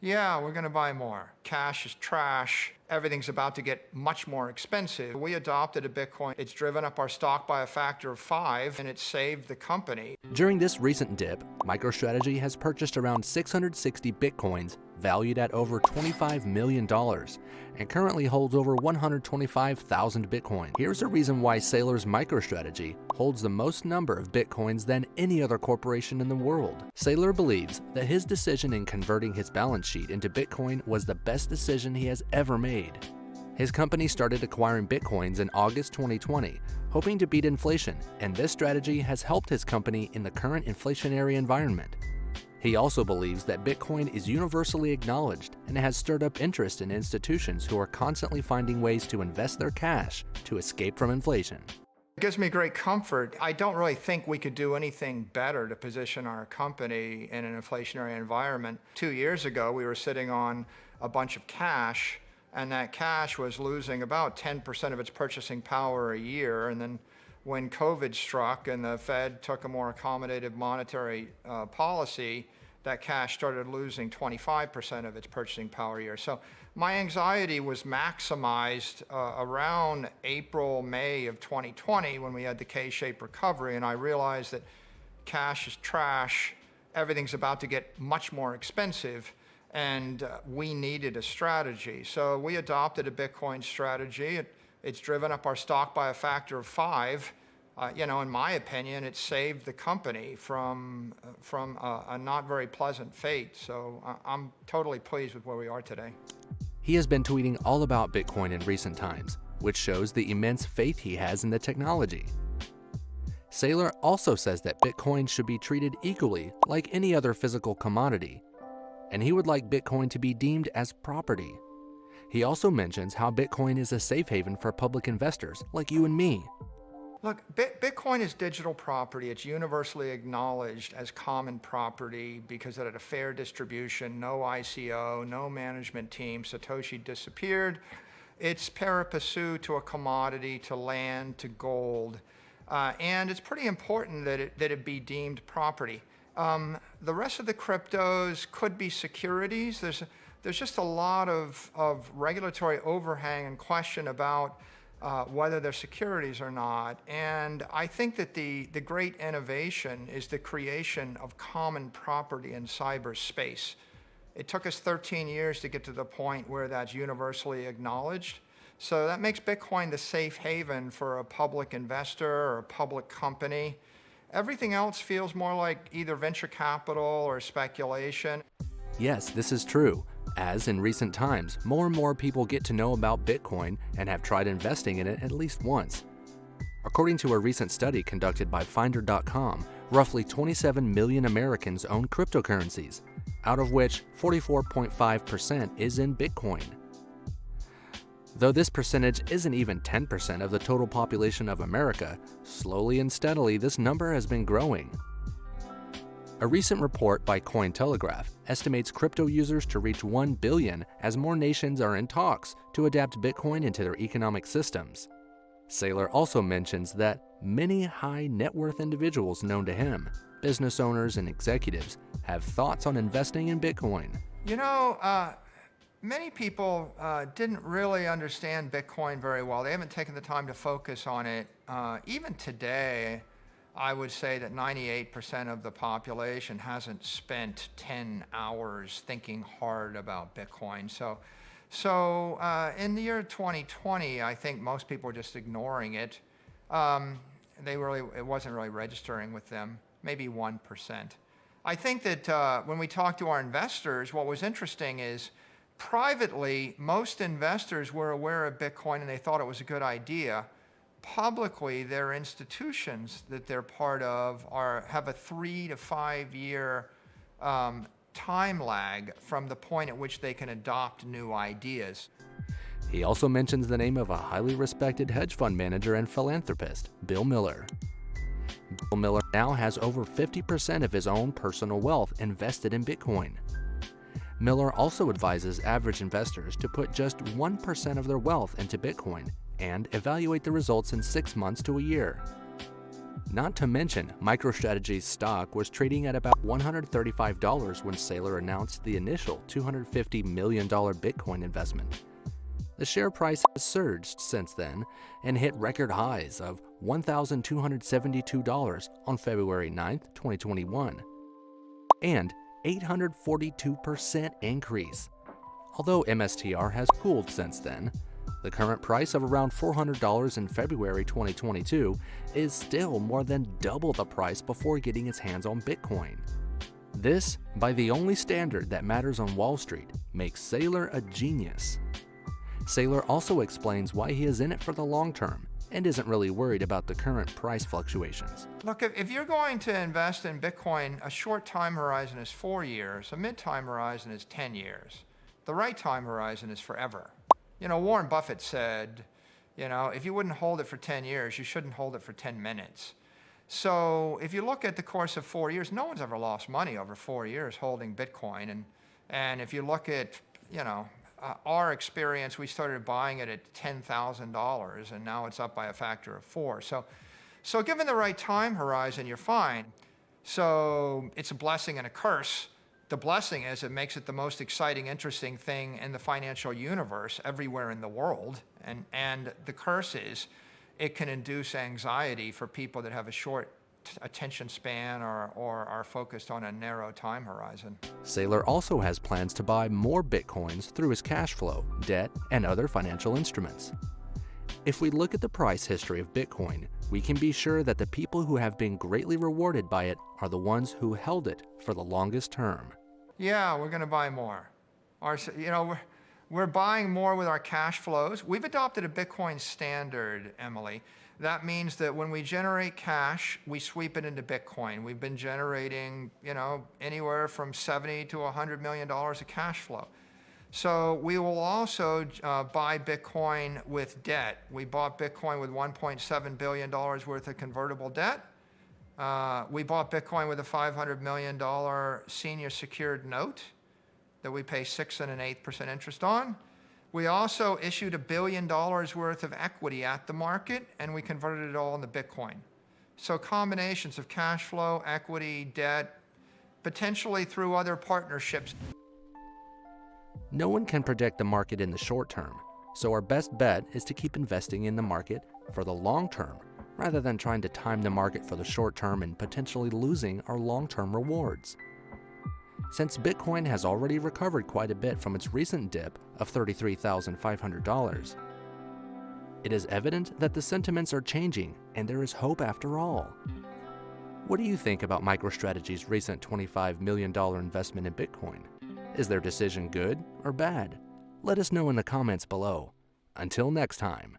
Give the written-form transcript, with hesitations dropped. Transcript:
Yeah, we're going to buy more. Cash is trash. Everything's about to get much more expensive. We adopted a Bitcoin. It's driven up our stock by a factor of 5, and it saved the company. During this recent dip, MicroStrategy has purchased around 660 Bitcoins valued at over $25 million and currently holds over 125,000 Bitcoin. Here's a reason why Saylor's MicroStrategy holds the most number of Bitcoins than any other corporation in the world. Saylor believes that his decision in converting his balance sheet into Bitcoin was the best decision he has ever made. His company started acquiring Bitcoins in August 2020, hoping to beat inflation, and this strategy has helped his company in the current inflationary environment. He also believes that Bitcoin is universally acknowledged and has stirred up interest in institutions who are constantly finding ways to invest their cash to escape from inflation. It gives me great comfort. I don't really think we could do anything better to position our company in an inflationary environment. 2 years ago, we were sitting on a bunch of cash, and that cash was losing about 10% of its purchasing power a year. And then when COVID struck and the Fed took a more accommodative monetary policy, that cash started losing 25% of its purchasing power a year. So my anxiety was maximized around April, May of 2020 when we had the K-shaped recovery, and I realized that cash is trash, everything's about to get much more expensive, and we needed a strategy. So we adopted a Bitcoin strategy. It's driven up our stock by a factor of 5. In my opinion, it saved the company from a not very pleasant fate. So I'm totally pleased with where we are today. He has been tweeting all about Bitcoin in recent times, which shows the immense faith he has in the technology. Saylor also says that Bitcoin should be treated equally like any other physical commodity, and he would like Bitcoin to be deemed as property. He also mentions how Bitcoin is a safe haven for public investors like you and me. Look, Bitcoin is digital property. It's universally acknowledged as common property because it had a fair distribution, no ICO, no management team. Satoshi disappeared. It's pari passu to a commodity, to land, to gold. And it's pretty important that it be deemed property. The rest of the cryptos could be securities. There's just a lot of regulatory overhang and question about whether they're securities or not. And I think that the great innovation is the creation of common property in cyberspace. It took us 13 years to get to the point where that's universally acknowledged. So that makes Bitcoin the safe haven for a public investor or a public company. Everything else feels more like either venture capital or speculation. Yes, this is true, as in recent times, more and more people get to know about Bitcoin and have tried investing in it at least once. According to a recent study conducted by Finder.com, roughly 27 million Americans own cryptocurrencies, out of which 44.5% is in Bitcoin. Though this percentage isn't even 10% of the total population of America, slowly and steadily this number has been growing. A recent report by Cointelegraph estimates crypto users to reach 1 billion as more nations are in talks to adapt Bitcoin into their economic systems. Saylor also mentions that many high net worth individuals known to him, business owners and executives, have thoughts on investing in Bitcoin. Many people didn't really understand Bitcoin very well. They haven't taken the time to focus on it. Even today, I would say that 98% of the population hasn't spent 10 hours thinking hard about Bitcoin. So in the year 2020, I think most people were just ignoring it. It wasn't really registering with them, maybe 1%. I think that when we talked to our investors, what was interesting is privately, most investors were aware of Bitcoin and they thought it was a good idea. Publicly, their institutions that they're part of have a 3 to 5 year time lag from the point at which they can adopt new ideas. He also mentions the name of a highly respected hedge fund manager and philanthropist, Bill Miller. Bill Miller now has over 50% of his own personal wealth invested in Bitcoin. Miller also advises average investors to put just 1% of their wealth into Bitcoin and evaluate the results in 6 months to a year. Not to mention, MicroStrategy's stock was trading at about $135 when Saylor announced the initial $250 million Bitcoin investment. The share price has surged since then and hit record highs of $1,272 on February 9, 2021, and 842% increase. Although MSTR has cooled since then, the current price of around $400 in February 2022 is still more than double the price before getting its hands on Bitcoin. This, by the only standard that matters on Wall Street, makes Saylor a genius. Saylor also explains why he is in it for the long term and isn't really worried about the current price fluctuations. Look, if you're going to invest in Bitcoin, a short time horizon is 4 years, a mid-time horizon is 10 years. The right time horizon is forever. Warren Buffett said, if you wouldn't hold it for 10 years, you shouldn't hold it for 10 minutes. So if you look at the course of 4 years, no one's ever lost money over 4 years holding Bitcoin. And if you look at, our experience, we started buying it at $10,000 and now it's up by a factor of 4. So given the right time horizon, you're fine. So it's a blessing and a curse. The blessing is it makes it the most exciting, interesting thing in the financial universe everywhere in the world. And the curse is it can induce anxiety for people that have a short attention span or are focused on a narrow time horizon. Saylor also has plans to buy more Bitcoins through his cash flow, debt, and other financial instruments. If we look at the price history of Bitcoin, we can be sure that the people who have been greatly rewarded by it are the ones who held it for the longest term. Yeah, we're going to buy more. We're buying more with our cash flows. We've adopted a Bitcoin standard, Emily. That means that when we generate cash, we sweep it into Bitcoin. We've been generating, anywhere from $70 to $100 million of cash flow. So we will also buy Bitcoin with debt. We bought Bitcoin with $1.7 billion worth of convertible debt. We bought Bitcoin with a $500 million senior secured note that we pay 6 1/8% interest on. We also issued $1 billion worth of equity at the market, and we converted it all into Bitcoin. So combinations of cash flow, equity, debt, potentially through other partnerships. No one can predict the market in the short term, so our best bet is to keep investing in the market for the long term, rather than trying to time the market for the short term and potentially losing our long-term rewards. Since Bitcoin has already recovered quite a bit from its recent dip of $33,500, it is evident that the sentiments are changing and there is hope after all. What do you think about MicroStrategy's recent $25 million investment in Bitcoin? Is their decision good or bad? Let us know in the comments below. Until next time.